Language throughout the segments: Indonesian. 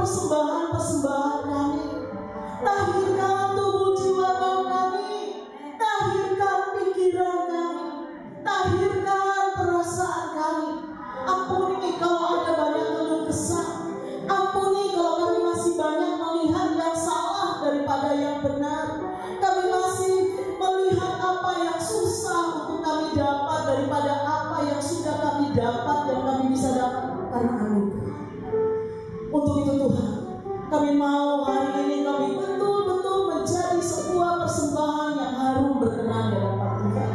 persembahan-persembahan kami. Tahirkan tubuh jiwa kami. Tahirkan pikiran kami. Tahirkan perasaan kami. Ampuni kalau ada banyak keluh kesah. Ampuni kalau kami masih banyak melihat yang salah daripada yang benar. Kami masih melihat apa yang susah untuk kami dapat daripada apa yang sudah kami dapat dan kami bisa dapat karena anugerah. Untuk itu Tuhan, kami mau hari ini kami betul-betul menjadi sebuah persembahan yang harum berkenan di hadapan Tuhan.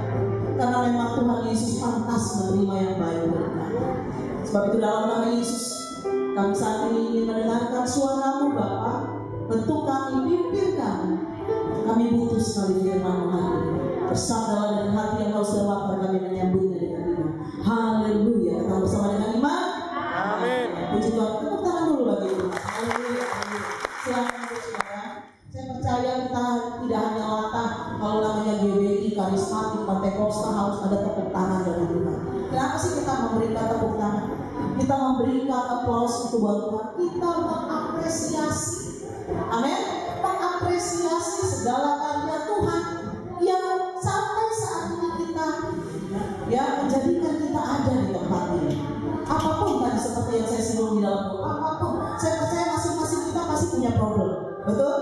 Karena memang Tuhan Yesus pantas menerima yang baik dari kami. Sebab itu dalam nama Yesus, kami saat ini ingin mendengarkan suara-Mu Bapa. Bentuk kami, pimpin kami. Kami butuh sekali firman-Mu hari ini. Bersabdalah dengan hati yang haus dan lapar, kami menyambutnya dengan iman. Haleluya. Kita bersama dengan iman. Amin. Puji Tuhan. Tepuk tangan dulu bagi Tuhan. Haleluya. Silakan saudara. Saya percaya kita tidak hanya latah kalau namanya GBI, karismatik, Pantekosta harus ada tepuk tangan dari Tuhan. Kenapa sih kita memberikan tepuk tangan? Kita memberikan aplaus untuk Tuhan. Kita mengapresiasi. Amin. Mengapresiasi segala karya Tuhan yang sampai saat ini kita menjadikan kita ada di tempat ini. Apapun tadi seperti yang saya singgung di dalam doa, apapun, saya percaya masing-masing kita pasti punya problem, betul?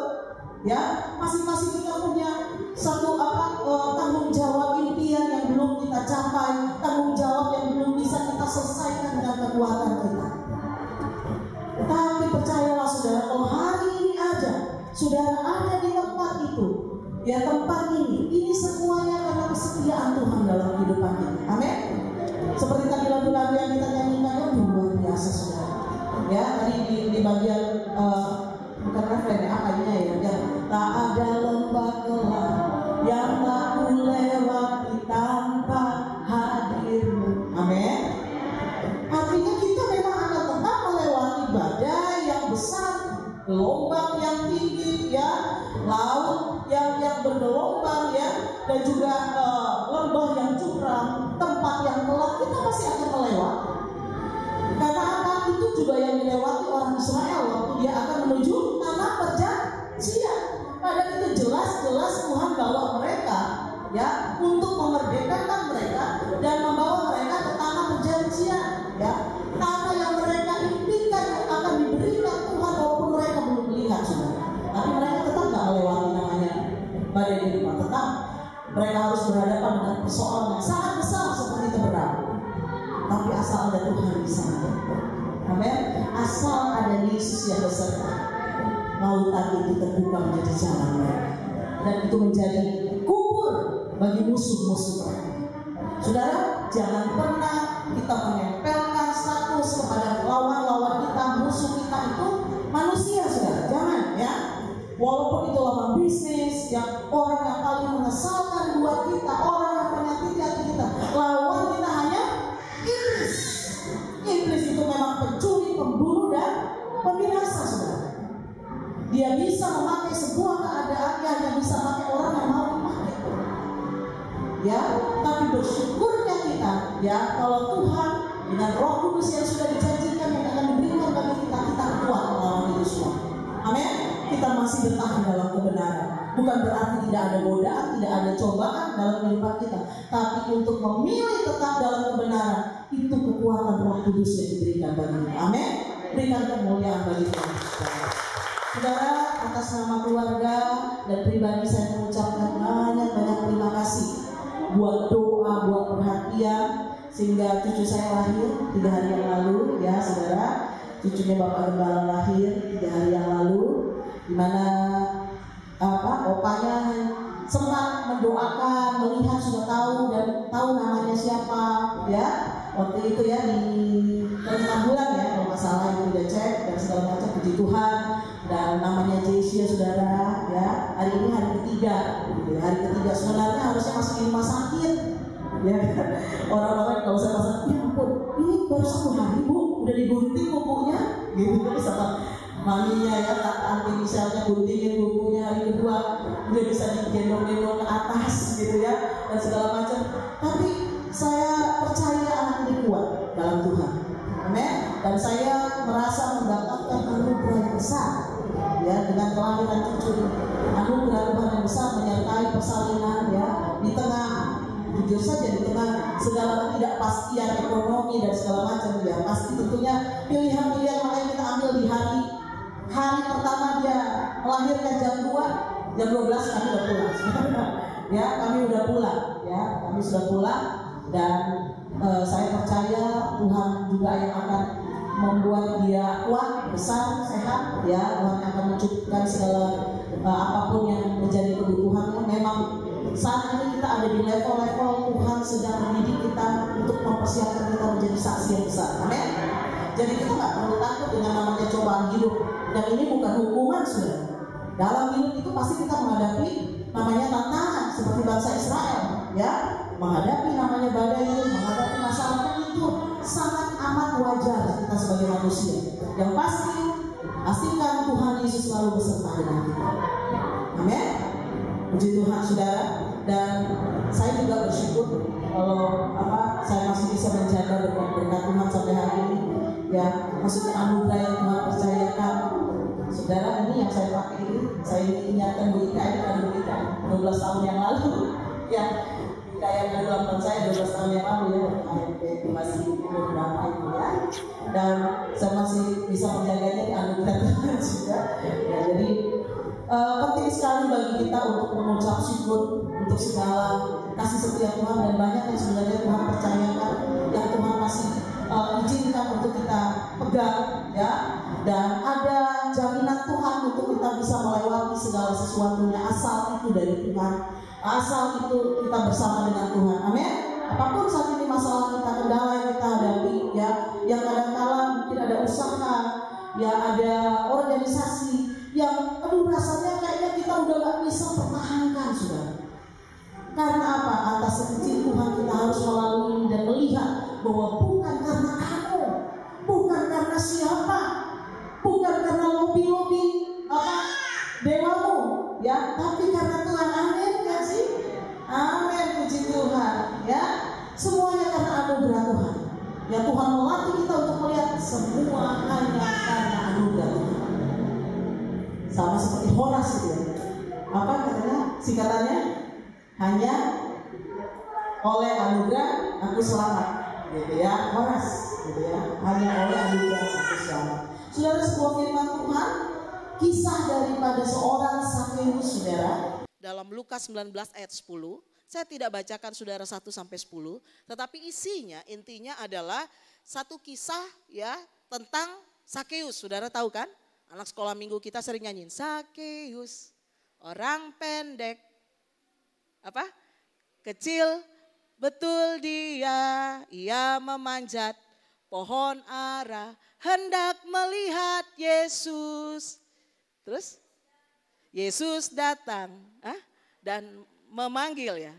Ya, masing-masing kita punya satu tanggung jawab impian yang belum kita capai, tanggung jawab yang belum bisa kita selesaikan dengan kekuatan kita. Tapi percayalah saudara, kalau hari ini saudara ada di tempat itu, ya tempat ini semuanya karena kesetiaan Tuhan dalam kehidupan kita. Amin. Seperti tadi lagu-lagu yang kita nyanyikan kan luar biasa saudara. Ya, tadi di bagian bukan refren ya, apanya ya? Tak ada lembah gelap yang aku lewati tanpa hadir-Mu. Amin. Artinya kita memang akan tetap melewati badai yang besar, gelombang yang tinggi, ya, laut yang bergelombang, ya, dan juga lembah yang curam, tempat yang gelap, kita pasti akan melewati. Karena apa? Itu juga yang dilewati orang Israel waktu dia akan menuju tanah perjanjian. Padahal itu jelas-jelas Tuhan bawa mereka, ya, untuk memerdekakan mereka dan membawa mereka ke tanah perjanjian, ya, tanah yang mereka impikan akan diberikan Tuhan walaupun mereka belum melihat, saudara. Tapi mereka tetap nggak melewati namanya badai kehidupan. Tetap mereka harus berhadapan dengan persoalan yang sangat besar seperti terberat. Tapi asal ada Tuhan di sana, amin. Asal ada Yesus yang beserta, lautan itu terbuka menjadi jalan mereka, dan itu menjadi kubur bagi musuh-musuh mereka. Saudara, jangan pernah kita menempelkan status kepada lawan-lawan kita, musuh kita itu manusia, saudara. Jangan, ya. Walaupun itu lawan bisnis, yang orang yang paling mengesalkan buat kita, orang yang menyakiti hati kita, lawan kita hanya iblis. Iblis itu memang pencuri, pembunuh, dan pembinasa, saudara. Dia bisa memakai sebuah keadaan yang bisa memakai orang yang mau dipakai. Ya, tapi bersyukurnya kita, ya, kalau Tuhan dengan Roh Kudus yang sudah dijanjikan yang akan diberikan bagi kita, kita kuat melawan itu semua. Amin. Kita masih bertahan dalam kebenaran. Bukan berarti tidak ada godaan, tidak ada cobaan dalam kehidupan kita, tapi untuk memilih tetap dalam kebenaran, itu kekuatan Roh Kudus yang diberikan bagi kita. Amin. Berikan kemuliaan bagi Tuhan. Saudara, atas nama keluarga dan pribadi saya mengucapkan banyak-banyak terima kasih buat doa, buat perhatian, sehingga cucu saya lahir 3 hari yang lalu, ya saudara. Cucunya Bapak Gembala lahir 3 hari yang lalu, dimana opanya sempat mendoakan, melihat, sudah tahu dan tahu namanya siapa, ya. Waktu itu ya di 6 bulan ya kalau nggak salah, itu udah cek dan segala macam, puji Tuhan. Dan namanya Jessia, saudara, ya. Hari ini hari ketiga, gitu. Hari ketiga sebenarnya harusnya masuk di rumah sakit, ya. Orang-orang kalau saya pasang, ya ampun, ini baru 1 hari Bu, udah digunting bukunya, gitu sama maminya, ya, kata anti misalnya guntingin bukunya. Hari kedua udah bisa digendong-gendong ke atas, gitu ya, dan segala macam. Tapi saya percaya anak ini kuat dalam Tuhan, amin. Dan saya merasa mendapatkan anugerah yang besar. Ya, dengan kelahiran cucu, anugerah Tuhan yang besar menyertai persalinan ya di tengah, jujur saja di tengah segala ketidakpastian ekonomi dan segala macam ya, pasti tentunya pilihan-pilihan makanya kita ambil di hari pertama dia melahirkan jam 2, jam 12 kami udah pulang. Ya, kami udah pulang ya, kami sudah pulang dan saya percaya Tuhan juga yang akan membuat dia kuat, besar, sehat ya. Tuhan akan mencukupkan segala apapun yang menjadi kebutuhannya. Memang saat ini kita ada di level-level Tuhan sedang mendidik kita untuk mempersiapkan kita menjadi saksi yang besar. Amin. Jadi kita nggak perlu takut dengan namanya cobaan hidup. Dan ini bukan hukuman, sudah. Dalam hidup itu pasti kita menghadapi namanya tantangan seperti bangsa Israel, ya, menghadapi namanya badai itu, menghadapi masalah itu sangat amat wajar kita sebagai manusia. Yang pasti, pastikan Tuhan Yesus selalu beserta dengan kita. Amin. Puji Tuhan, saudara. Dan saya juga bersyukur kalau saya masih bisa menjaga berkat Tuhan sampai hari ini. Ya, maksudnya anugerah yang Tuhan percayakan. Saudara, ini yang saya pakai ini, saya ingatkan Bu Ika, ini kan Bu Ika 12 tahun yang lalu. Ya, Ika yang dalam tahun saya 12 tahun yang lalu ya, AMP masih umur berapa itu ya. Dan saya masih bisa menjaganya di anugerah Tuhan juga. Ya, jadi penting sekali bagi kita untuk mengucap syukur untuk segala kasih setia Tuhan, dan banyak yang sebenarnya Tuhan percayakan yang Tuhan masih izinkan untuk kita pegang ya, dan ada jaminan Tuhan untuk kita bisa melewati segala sesuatunya asal itu dari Tuhan, asal itu kita bersama dengan Tuhan. Amin. Apapun saat ini masalah kita, kendala yang kita hadapi ya, yang kadang-kala mungkin ada usaha ya, ada organisasi yang rasanya kayaknya kita udah gak bisa pertahankan, saudara. Karena apa? Atas sekecil Tuhan kita harus melalui dan melihat bahwa bukan karena kamu, bukan karena siapa, bukan karena lobi-lobi dewamu ya, tapi karena Tuhan. Amin ya sih? Amin, puji Tuhan ya. Semuanya karena anugerah Tuhan. Ya, Tuhan melatih kita untuk melihat semua hanya karena anugerah Tuhan. Sama seperti Horas itu ya. Apa katanya singkatannya? Hanya oleh anugerah aku selamat, gitu ya, Horas, gitu ya. Hanya oleh anugerah aku selamat. Saudara, sebuah firman Tuhan, kisah daripada seorang Sakeus, saudara. Dalam Lukas 19 ayat 10, saya tidak bacakan saudara 1 sampai 10, tetapi isinya, intinya adalah satu kisah ya tentang Sakeus. Saudara tahu kan? Anak sekolah minggu kita sering nyanyiin Sakeus, orang pendek, kecil, betul dia, ia memanjat pohon ara, hendak melihat Yesus. Terus Yesus datang dan memanggil ya,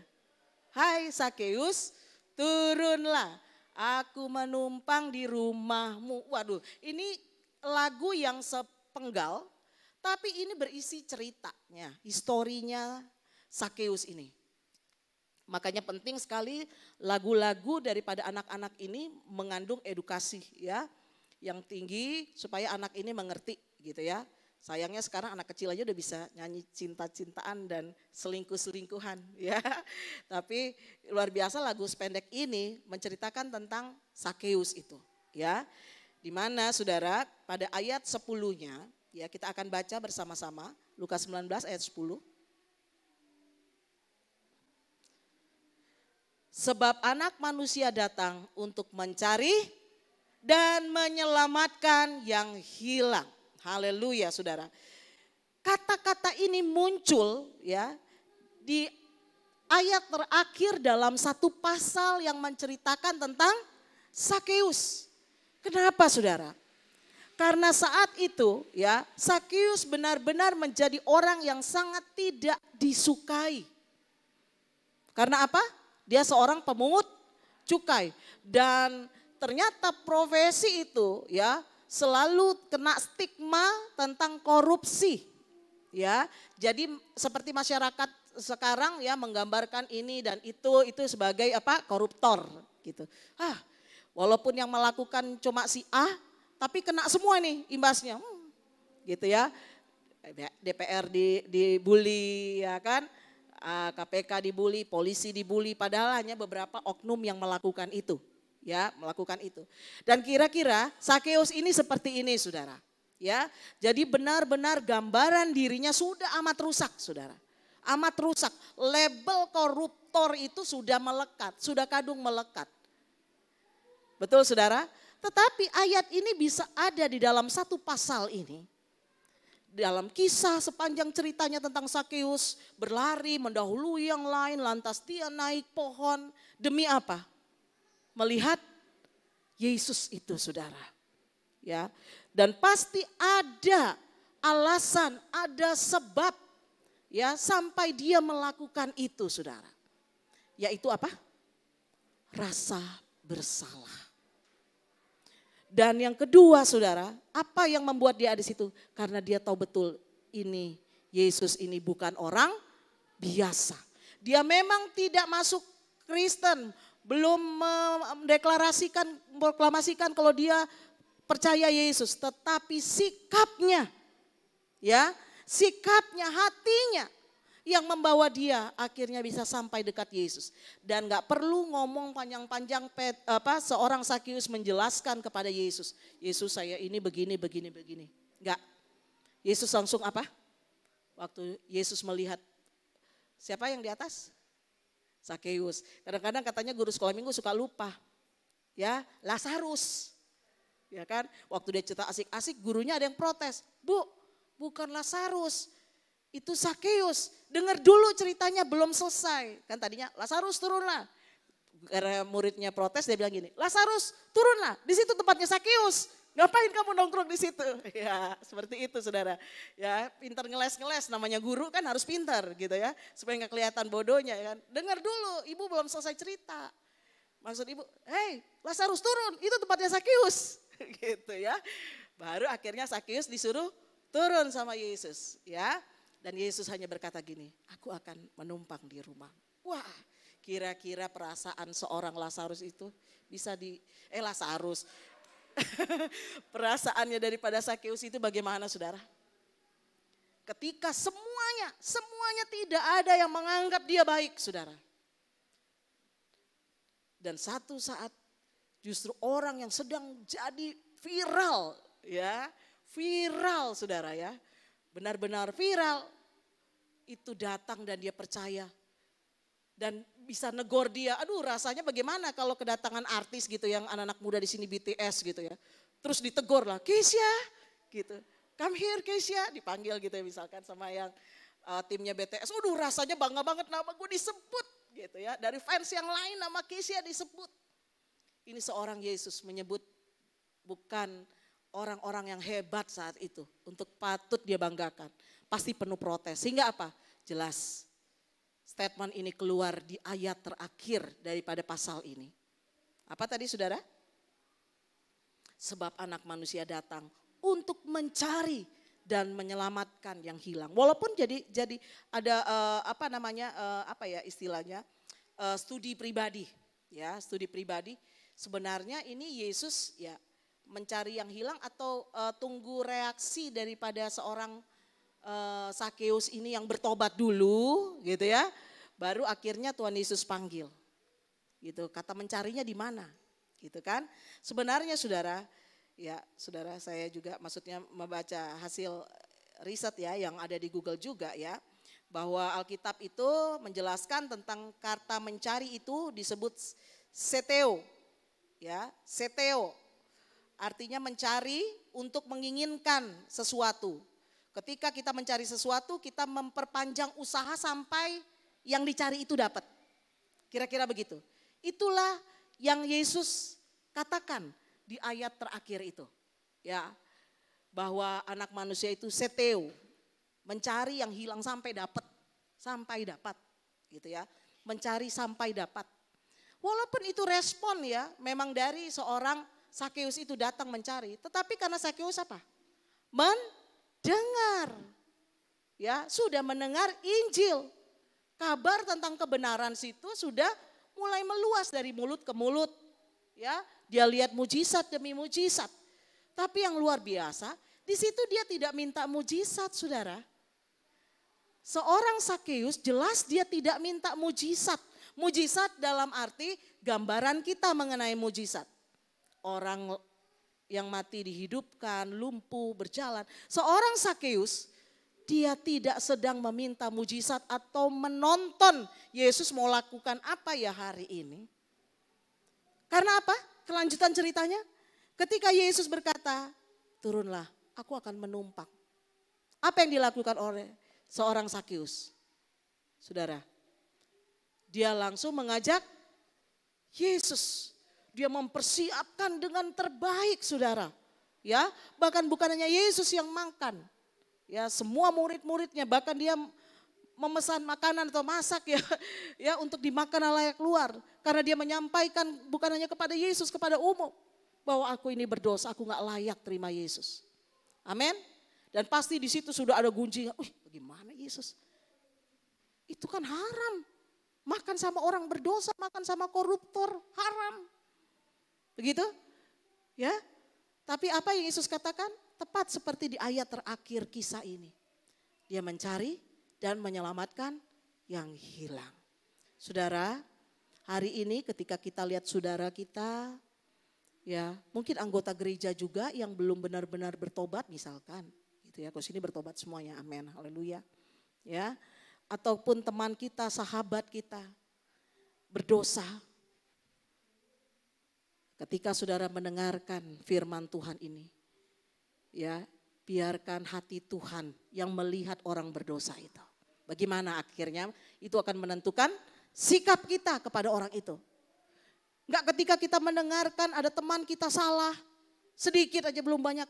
hai Sakeus, turunlah, aku menumpang di rumahmu. Waduh, ini lagu yang sepenggal, tapi ini berisi ceritanya, historinya Sakeus ini. Makanya penting sekali lagu-lagu daripada anak-anak ini mengandung edukasi ya yang tinggi supaya anak ini mengerti gitu ya. Sayangnya sekarang anak kecil aja udah bisa nyanyi cinta-cintaan dan selingkuh-selingkuhan ya. Tapi luar biasa lagu sependek ini menceritakan tentang Sakeus itu ya. Di mana saudara pada ayat 10-nya ya kita akan baca bersama-sama Lukas 19 ayat 10. Sebab anak manusia datang untuk mencari dan menyelamatkan yang hilang. Haleluya saudara. Kata-kata ini muncul ya di ayat terakhir dalam satu pasal yang menceritakan tentang Sakeus. Kenapa saudara? Karena saat itu ya Sakeus benar-benar menjadi orang yang sangat tidak disukai. Karena apa? Dia seorang pemungut cukai dan ternyata profesi itu ya selalu kena stigma tentang korupsi. Ya, jadi seperti masyarakat sekarang ya menggambarkan ini dan itu sebagai koruptor gitu. Walaupun yang melakukan cuma si A, tapi kena semua nih imbasnya. gitu ya. DPR dibully ya kan, KPK dibully, polisi dibully, padahal hanya beberapa oknum yang melakukan itu. Ya, melakukan itu. Dan kira-kira Sakeus ini seperti ini, Saudara. Ya, jadi benar-benar gambaran dirinya sudah amat rusak, Saudara. Amat rusak. Label koruptor itu sudah melekat, sudah kadung melekat. Betul, Saudara? Tetapi ayat ini bisa ada di dalam satu pasal ini. Dalam kisah sepanjang ceritanya tentang Sakeus berlari mendahului yang lain, lantas dia naik pohon demi apa? Melihat Yesus itu, Saudara. Ya, dan pasti ada alasan, ada sebab ya sampai dia melakukan itu, Saudara. Yaitu apa? Rasa bersalah. Dan yang kedua, Saudara, apa yang membuat dia ada di situ? Karena dia tahu betul ini Yesus ini bukan orang biasa. Dia memang tidak masuk Kristen, belum mendeklarasikan, proklamasikan kalau dia percaya Yesus, tetapi sikapnya, ya, sikapnya, hatinya yang membawa dia akhirnya bisa sampai dekat Yesus. Dan gak perlu ngomong panjang-panjang seorang Sakeus menjelaskan kepada Yesus. Yesus, saya ini begini. Enggak. Yesus langsung apa? Waktu Yesus melihat siapa yang di atas? Sakeus. Kadang-kadang katanya guru sekolah minggu suka lupa. Ya, Lazarus. Ya kan? Waktu dia cerita asik-asik gurunya ada yang protes. Bu, bukan Lazarus. Itu Sakeus, dengar dulu ceritanya belum selesai. Kan tadinya Lazarus turunlah. Karena muridnya protes dia bilang gini, Lazarus turunlah, di situ tempatnya Sakeus. Ngapain kamu nongkrong di situ? Ya seperti itu, Saudara. Ya pintar ngeles-ngeles, namanya guru kan harus pintar gitu ya. Supaya gak kelihatan bodohnya ya kan. Dengar dulu, ibu belum selesai cerita. Maksud ibu, hey Lazarus turun, itu tempatnya Sakeus. Gitu ya. Baru akhirnya Sakeus disuruh turun sama Yesus ya. Dan Yesus hanya berkata gini, aku akan menumpang di rumah. Wah, kira-kira perasaan seorang Lazarus itu bisa Lazarus. Perasaannya daripada Sakeus itu bagaimana, Saudara? Ketika semuanya tidak ada yang menganggap dia baik, Saudara. Dan satu saat justru orang yang sedang jadi viral, ya, viral, Saudara ya. Benar-benar viral, itu datang dan dia percaya. Dan bisa negor dia, aduh rasanya bagaimana kalau kedatangan artis gitu yang anak-anak muda di sini BTS gitu ya. Terus ditegur lah, Keisha gitu, come here Keisha, dipanggil gitu ya misalkan sama yang timnya BTS. Aduh rasanya bangga banget nama gue disebut gitu ya. Dari fans yang lain nama Keisha disebut. Ini seorang Yesus menyebut bukan orang-orang yang hebat saat itu untuk patut dia banggakan. Pasti penuh protes. Sehingga apa? Jelas statement ini keluar di ayat terakhir daripada pasal ini. Apa tadi, Saudara? Sebab anak manusia datang untuk mencari dan menyelamatkan yang hilang. Walaupun jadi ada istilahnya studi pribadi. Ya, studi pribadi. Sebenarnya ini Yesus ya mencari yang hilang atau tunggu reaksi daripada seorang Sakeus ini yang bertobat dulu gitu ya. Baru akhirnya Tuhan Yesus panggil. Gitu, kata mencarinya di mana? Gitu kan? Sebenarnya Saudara, ya Saudara saya juga maksudnya membaca hasil riset ya yang ada di Google juga ya. Bahwa Alkitab itu menjelaskan tentang kata mencari itu disebut seteo. Ya, seteo. Artinya mencari untuk menginginkan sesuatu. Ketika kita mencari sesuatu, kita memperpanjang usaha sampai yang dicari itu dapat. Kira-kira begitu. Itulah yang Yesus katakan di ayat terakhir itu. Ya, bahwa anak manusia itu seteo, mencari yang hilang sampai dapat. Sampai dapat, gitu ya. Mencari sampai dapat. Walaupun itu respon ya, memang dari seorang Sakeus itu datang mencari, tetapi karena Sakeus apa? Mendengar. Ya, sudah mendengar Injil. Kabar tentang kebenaran situ sudah mulai meluas dari mulut ke mulut. Ya, dia lihat mujizat demi mujizat. Tapi yang luar biasa, Di situ dia tidak minta mujizat, saudara. Seorang Sakeus jelas dia tidak minta mujizat. Mujizat dalam arti gambaran kita mengenai mujizat. Orang yang mati dihidupkan, lumpuh, berjalan. Seorang Sakeus dia tidak sedang meminta mujizat atau menonton Yesus mau lakukan apa ya hari ini. Karena apa? Kelanjutan ceritanya. Ketika Yesus berkata, turunlah, aku akan menumpang. Apa yang dilakukan oleh seorang Sakeus? Saudara, dia langsung mengajak Yesus. Dia mempersiapkan dengan terbaik, saudara. Ya, bahkan bukan hanya Yesus yang makan. Ya, semua murid-muridnya, bahkan dia memesan makanan atau masak ya untuk dimakan layak keluar. Karena dia menyampaikan bukan hanya kepada Yesus, kepada umum. Bahwa aku ini berdosa, aku gak layak terima Yesus. Amin. Dan pasti di situ sudah ada gunjingan. Bagaimana Yesus? Itu kan haram. Makan sama orang berdosa, makan sama koruptor, haram. Begitu? Ya. Tapi apa yang Yesus katakan? Tepat seperti di ayat terakhir kisah ini. Dia mencari dan menyelamatkan yang hilang. Saudara, hari ini ketika kita lihat saudara kita, ya mungkin anggota gereja juga yang belum benar-benar bertobat misalkan. Gitu ya, kalau sini bertobat semuanya, amin, haleluya. Ya, ataupun teman kita, sahabat kita berdosa. Ketika saudara mendengarkan firman Tuhan ini, ya biarkan hati Tuhan yang melihat orang berdosa itu. Bagaimana akhirnya itu akan menentukan sikap kita kepada orang itu. Enggak ketika kita mendengarkan ada teman kita salah, sedikit aja belum banyak.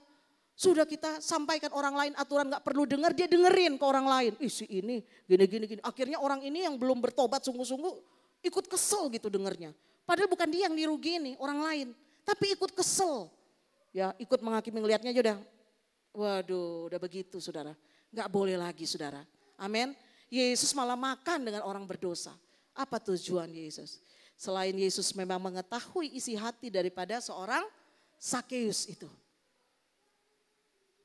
Sudah kita sampaikan orang lain aturan gak perlu dengar, dia dengerin ke orang lain. Si ini gini. Akhirnya orang ini yang belum bertobat sungguh-sungguh ikut kesel gitu dengernya. Padahal bukan dia yang dirugini, orang lain. Tapi ikut kesel. Ya ikut menghakimi, ngelihatnya aja udah. Waduh udah begitu saudara. Gak boleh lagi saudara. Amin. Yesus malah makan dengan orang berdosa. Apa tujuan Yesus? Selain Yesus memang mengetahui isi hati daripada seorang Sakeus itu.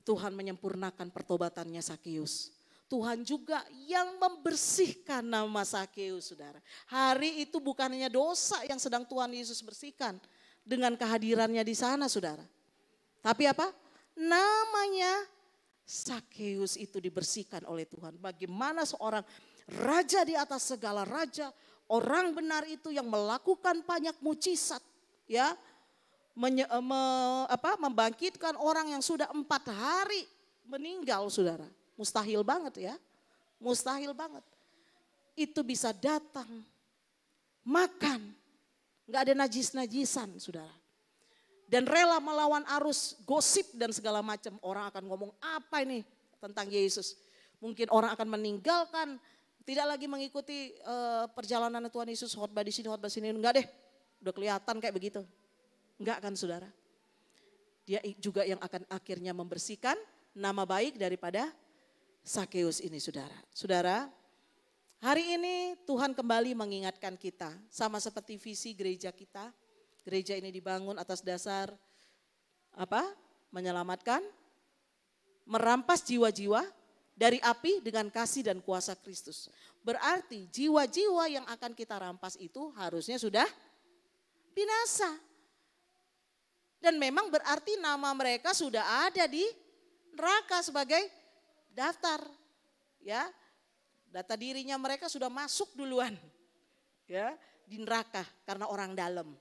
Tuhan menyempurnakan pertobatannya Sakeus. Tuhan juga yang membersihkan nama Sakeus, saudara. Hari itu bukan hanya dosa yang sedang Tuhan Yesus bersihkan dengan kehadirannya di sana, saudara. Tapi apa? Namanya Sakeus itu dibersihkan oleh Tuhan. Bagaimana seorang raja di atas segala raja, orang benar itu yang melakukan banyak mujizat, ya, membangkitkan orang yang sudah 4 hari meninggal, saudara. Mustahil banget ya, mustahil banget. Itu bisa datang, makan, gak ada najis-najisan saudara. Dan rela melawan arus gosip dan segala macam. Orang akan ngomong apa ini tentang Yesus. Mungkin orang akan meninggalkan, tidak lagi mengikuti perjalanan Tuhan Yesus, khotbah di sini, enggak deh. Udah kelihatan kayak begitu. Enggak kan saudara. Dia juga yang akan akhirnya membersihkan nama baik daripada Sakeus ini saudara. Saudara, hari ini Tuhan kembali mengingatkan kita. Sama seperti visi gereja kita. Gereja ini dibangun atas dasar apa? Menyelamatkan, merampas jiwa-jiwa dari api dengan kasih dan kuasa Kristus. Berarti jiwa-jiwa yang akan kita rampas itu harusnya sudah binasa. Dan memang berarti nama mereka sudah ada di neraka sebagai daftar, ya, data dirinya mereka sudah masuk duluan, ya, di neraka karena orang dalam,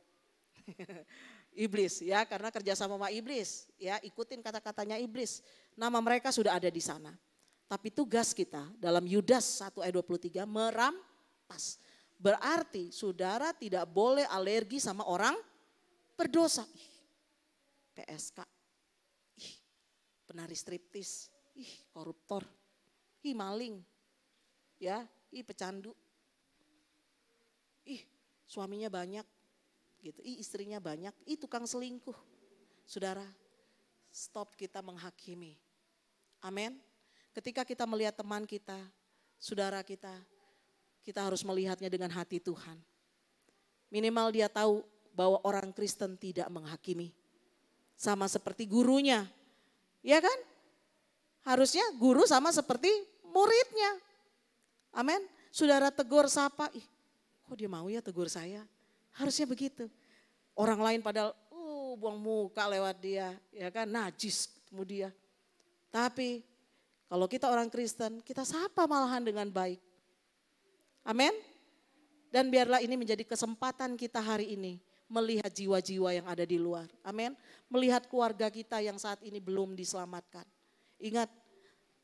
iblis, ya, karena kerjasama sama iblis, ya, ikutin kata-katanya iblis, nama mereka sudah ada di sana. Tapi tugas kita dalam Yudas 1 ayat 23 merampas, berarti saudara tidak boleh alergi sama orang berdosa, PSK, penari striptis. Koruptor, maling, ya, pecandu, suaminya banyak, gitu, istrinya banyak, tukang selingkuh. Saudara, stop kita menghakimi. Amin. Ketika kita melihat teman kita, saudara kita harus melihatnya dengan hati Tuhan. Minimal dia tahu bahwa orang Kristen tidak menghakimi. Sama seperti gurunya, ya kan? Harusnya guru sama seperti muridnya. Amin. Saudara tegur sapa, ih kok dia mau ya tegur saya? Harusnya begitu. Orang lain padahal buang muka lewat dia, ya kan, najis ketemu dia. Tapi kalau kita orang Kristen, kita sapa malahan dengan baik. Amin. Dan biarlah ini menjadi kesempatan kita hari ini melihat jiwa-jiwa yang ada di luar. Amin. Melihat keluarga kita yang saat ini belum diselamatkan. Ingat,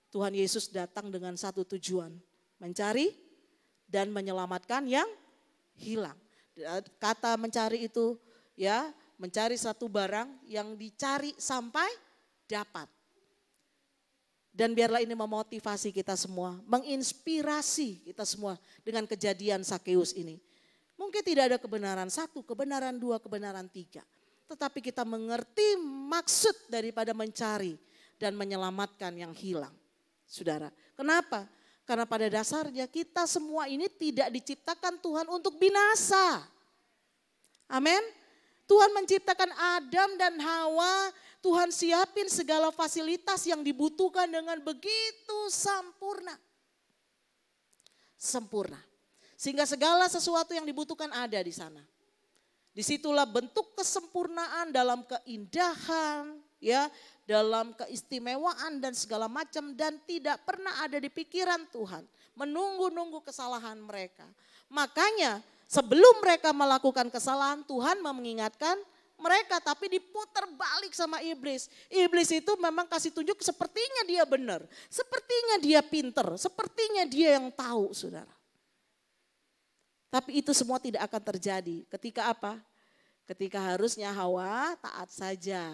Tuhan Yesus datang dengan satu tujuan, mencari dan menyelamatkan yang hilang. Kata mencari itu ya, mencari satu barang yang dicari sampai dapat. Dan biarlah ini memotivasi kita semua, menginspirasi kita semua dengan kejadian Sakeus ini. Mungkin tidak ada kebenaran satu, kebenaran dua, kebenaran tiga. Tetapi kita mengerti maksud daripada mencari dan menyelamatkan yang hilang. Saudara, kenapa? Karena pada dasarnya kita semua ini tidak diciptakan Tuhan untuk binasa. Amin. Tuhan menciptakan Adam dan Hawa, Tuhan siapin segala fasilitas yang dibutuhkan dengan begitu sempurna. Sempurna. Sehingga segala sesuatu yang dibutuhkan ada di sana. Disitulah bentuk kesempurnaan dalam keindahan, ya, dalam keistimewaan dan segala macam, dan tidak pernah ada di pikiran Tuhan menunggu-nunggu kesalahan mereka. Makanya sebelum mereka melakukan kesalahan, Tuhan mengingatkan mereka, tapi diputar balik sama iblis. Iblis itu memang kasih tunjuk sepertinya dia benar, sepertinya dia pinter, sepertinya dia yang tahu, saudara. Tapi itu semua tidak akan terjadi ketika apa? Ketika harusnya Hawa taat saja.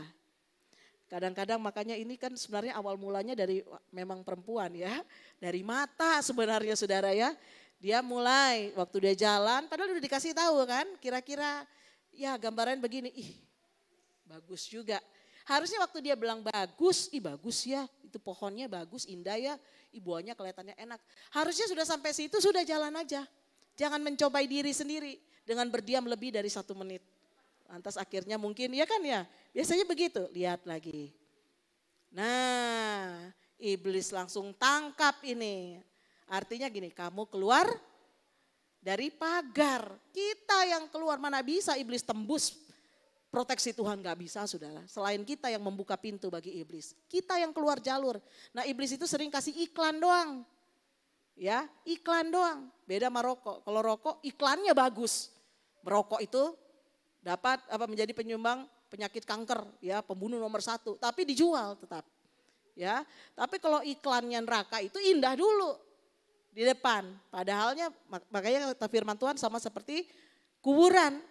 Kadang-kadang makanya ini kan sebenarnya awal mulanya dari memang perempuan ya. Dari mata sebenarnya saudara ya. Dia mulai waktu dia jalan, padahal udah dikasih tahu kan, kira-kira ya gambaran begini, ih bagus juga. Harusnya waktu dia bilang bagus, ih bagus ya, itu pohonnya bagus, indah ya, buahnya kelihatannya enak. Harusnya sudah sampai situ, sudah jalan aja. Jangan mencobai diri sendiri dengan berdiam lebih dari 1 menit. Lantas akhirnya mungkin ya kan ya, biasanya begitu, lihat lagi. Nah, iblis langsung tangkap ini. Artinya gini, kamu keluar dari pagar. Kita yang keluar, mana bisa iblis tembus proteksi Tuhan, gak bisa saudara. Selain kita yang membuka pintu bagi iblis. Kita yang keluar jalur. Nah iblis itu sering kasih iklan doang. Ya, iklan doang. Beda sama rokok. Kalau rokok iklannya bagus. Merokok itu dapat menjadi penyumbang penyakit kanker, ya, pembunuh nomor 1. Tapi dijual tetap. Ya, tapi kalau iklannya neraka itu indah dulu di depan. Padahalnya makanya kata firman Tuhan sama seperti kuburan.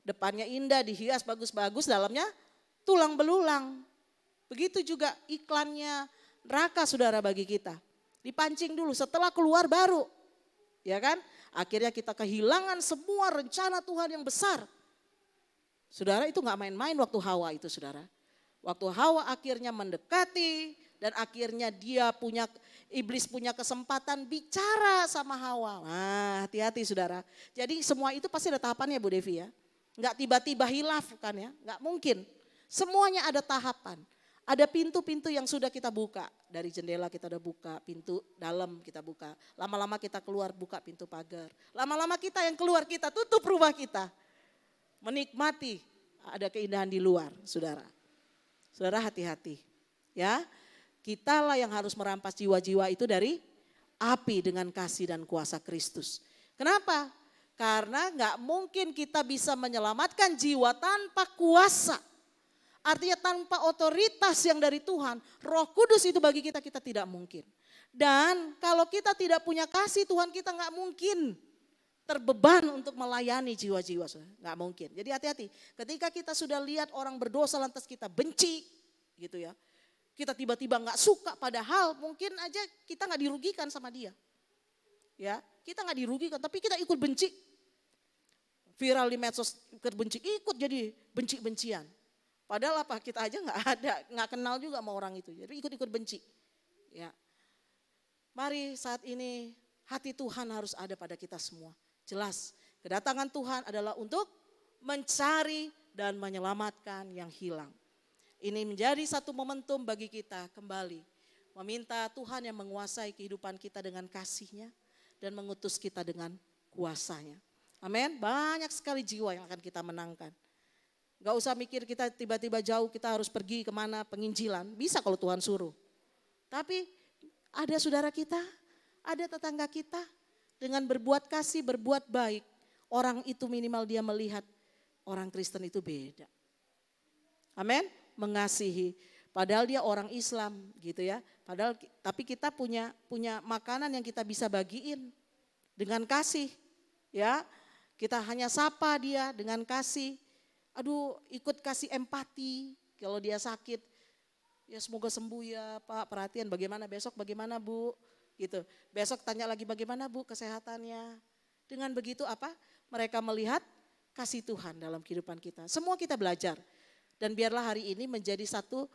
Depannya indah, dihias bagus-bagus, dalamnya tulang belulang. Begitu juga iklannya neraka saudara bagi kita. Dipancing dulu, setelah keluar baru. Ya kan? Akhirnya kita kehilangan semua rencana Tuhan yang besar. Saudara itu gak main-main waktu Hawa itu saudara. Waktu Hawa akhirnya mendekati dan akhirnya iblis punya kesempatan bicara sama Hawa. Nah hati-hati saudara. Jadi semua itu pasti ada tahapannya Bu Devi ya. Gak tiba-tiba hilaf kan ya, gak mungkin. Semuanya ada tahapan. Ada pintu-pintu yang sudah kita buka. Dari jendela kita udah buka, pintu dalam kita buka. Lama-lama kita keluar buka pintu pagar. Lama-lama kita yang keluar kita tutup rumah kita. Menikmati ada keindahan di luar saudara. Saudara hati-hati ya. Kitalah yang harus merampas jiwa-jiwa itu dari api dengan kasih dan kuasa Kristus. Kenapa? Karena gak mungkin kita bisa menyelamatkan jiwa tanpa kuasa. Artinya tanpa otoritas yang dari Tuhan, Roh Kudus itu bagi kita tidak mungkin. Dan kalau kita tidak punya kasih Tuhan, kita gak mungkin terbeban untuk melayani jiwa-jiwa. Gak mungkin. Jadi hati-hati. Ketika kita sudah lihat orang berdosa lantas kita benci gitu ya. Kita tiba-tiba gak suka padahal mungkin aja kita gak dirugikan sama dia. Ya, kita gak dirugikan tapi kita ikut benci. Viral di medsos ikut benci, ikut jadi benci-bencian. Padahal apa kita aja nggak kenal juga sama orang itu. Jadi ikut-ikut benci. Ya. Mari saat ini hati Tuhan harus ada pada kita semua. Jelas kedatangan Tuhan adalah untuk mencari dan menyelamatkan yang hilang. Ini menjadi satu momentum bagi kita kembali Meminta Tuhan yang menguasai kehidupan kita dengan kasih-Nya dan mengutus kita dengan kuasa-Nya. Amin. Banyak sekali jiwa yang akan kita menangkan. Gak usah mikir kita tiba-tiba jauh, kita harus pergi kemana penginjilan. Bisa kalau Tuhan suruh. Tapi ada saudara kita, ada tetangga kita, dengan berbuat kasih, berbuat baik. Orang itu minimal dia melihat orang Kristen itu beda. Amin. Mengasihi. Padahal dia orang Islam gitu ya. Padahal tapi kita punya makanan yang kita bisa bagiin dengan kasih. Ya. Kita hanya sapa dia dengan kasih. Aduh, ikut kasih empati kalau dia sakit. Ya semoga sembuh ya Pak, perhatian bagaimana besok, bagaimana Bu, gitu. Besok tanya lagi bagaimana Bu kesehatannya. Dengan begitu apa? Mereka melihat kasih Tuhan dalam kehidupan kita. Semua kita belajar. Dan biarlah hari ini menjadi satu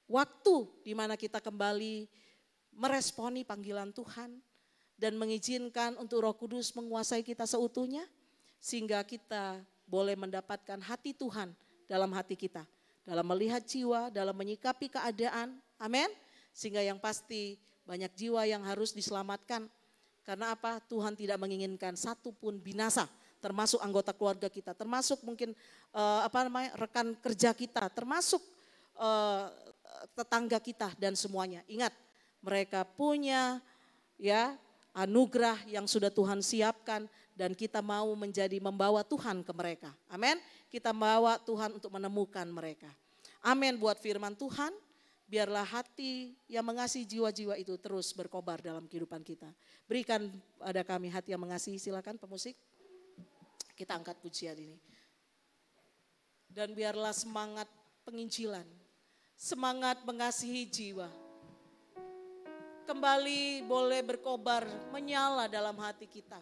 waktu di mana kita kembali meresponi panggilan Tuhan. Dan mengizinkan untuk Roh Kudus menguasai kita seutuhnya. Sehingga kita boleh mendapatkan hati Tuhan dalam hati kita. Dalam melihat jiwa, dalam menyikapi keadaan. Amin. Sehingga yang pasti banyak jiwa yang harus diselamatkan. Karena apa? Tuhan tidak menginginkan satu pun binasa. Termasuk anggota keluarga kita. Termasuk mungkin rekan kerja kita. Termasuk tetangga kita dan semuanya. Ingat, mereka punya ya anugerah yang sudah Tuhan siapkan. Dan kita mau membawa Tuhan ke mereka. Amin. Kita membawa Tuhan untuk menemukan mereka. Amin buat firman Tuhan. Biarlah hati yang mengasihi jiwa-jiwa itu terus berkobar dalam kehidupan kita. Berikan pada kami hati yang mengasihi. Silakan pemusik. Kita angkat pujian ini. Dan biarlah semangat penginjilan. Semangat mengasihi jiwa. Kembali boleh berkobar, menyala dalam hati kita.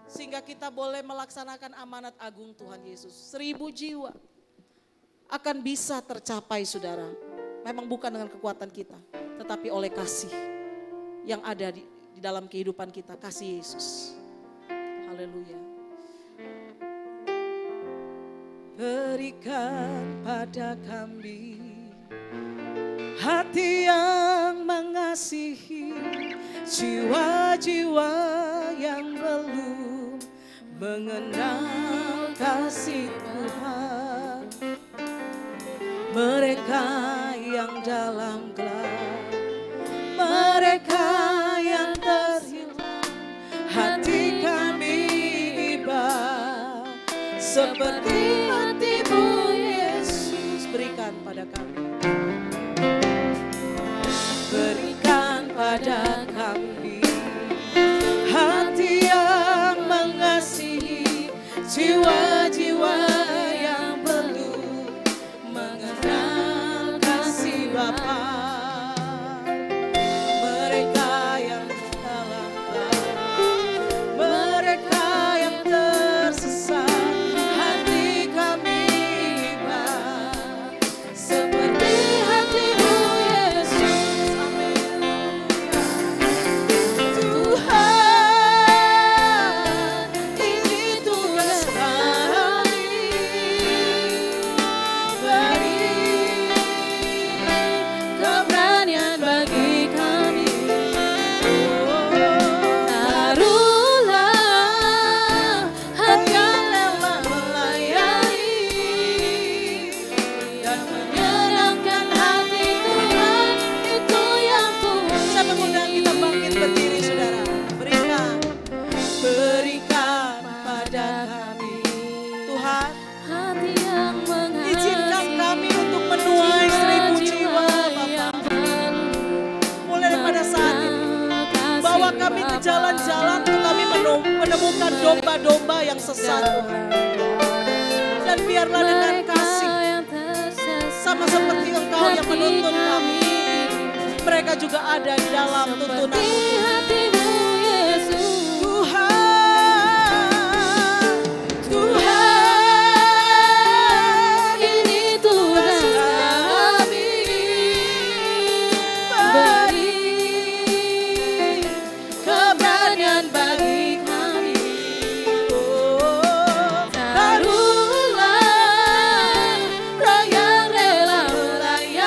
Sehingga kita boleh melaksanakan amanat agung Tuhan Yesus. 1000 jiwa akan bisa tercapai saudara. Memang bukan dengan kekuatan kita. Tetapi oleh kasih yang ada di dalam kehidupan kita. Kasih Yesus. Haleluya. Berikan pada kami hati yang mengasihi jiwa-jiwa yang belum mengenal kasih Tuhan. Mereka yang dalam gelap, mereka yang terhilang, hati kami iba seperti hati-Mu Yesus. Berikan pada kami. Berikan pada kami hati yang mengasihi jiwa-jiwa yang belum mengenal kasih Bapa. Mereka yang dalam gelap, mereka yang tersesat, hati kami iba seperti hati-Mu Yesus. Amin. Tuhan, ini tugas kami. Beri keberanian bagi kami. Taruhlah hati yang rela melayani dan menyenangkan hati Tuhan, itu yang Tuhan. Saya mengundang kita bangkit berdiri saudara. Berikan pada kami Tuhan, Hati yang mengasihi izinkan kami untuk menuai 1000 jiwa Bapa. Mulai daripada saat ini, bawa kami ke jalan-jalan untuk kami menemukan domba-domba yang sesat Tuhan. Dan biarlah dengan kasih, sama seperti Engkau yang menuntun kami, mereka juga ada di dalam tuntunan hati-Mu Yesus. Tuhan, Tuhan, ini tugas kami. Beri keberanian bagi kami. Taruhlah roh yang rela melayani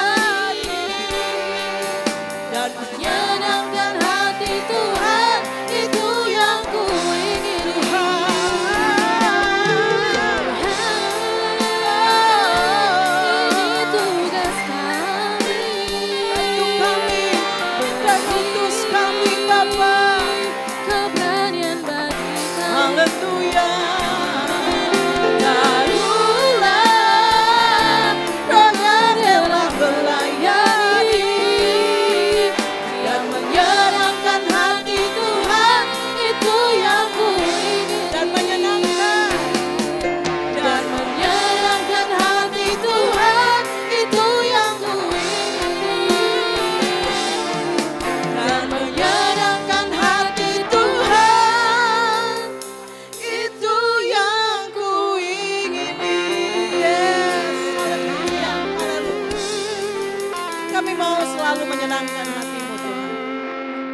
mau selalu menyenangkan hati-Mu Tuhan.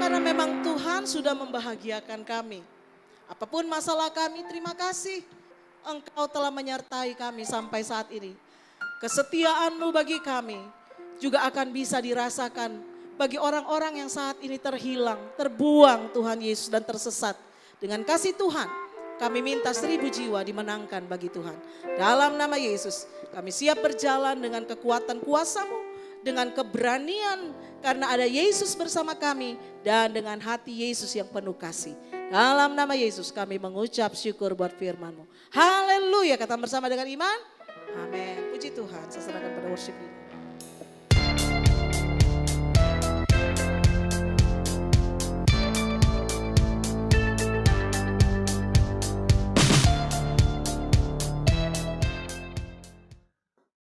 Karena memang Tuhan sudah membahagiakan kami. Apapun masalah kami, terima kasih. Engkau telah menyertai kami sampai saat ini. Kesetiaan-Mu bagi kami juga akan bisa dirasakan bagi orang-orang yang saat ini terhilang, terbuang Tuhan Yesus dan tersesat. Dengan kasih Tuhan, kami minta 1000 jiwa dimenangkan bagi Tuhan. Dalam nama Yesus, kami siap berjalan dengan kekuatan kuasa-Mu, dengan keberanian karena ada Yesus bersama kami dan dengan hati Yesus yang penuh kasih. Dalam nama Yesus kami mengucap syukur buat firman-Mu. Haleluya, kata bersama dengan iman. Amin. Puji Tuhan, saya serahkan pada worship ini.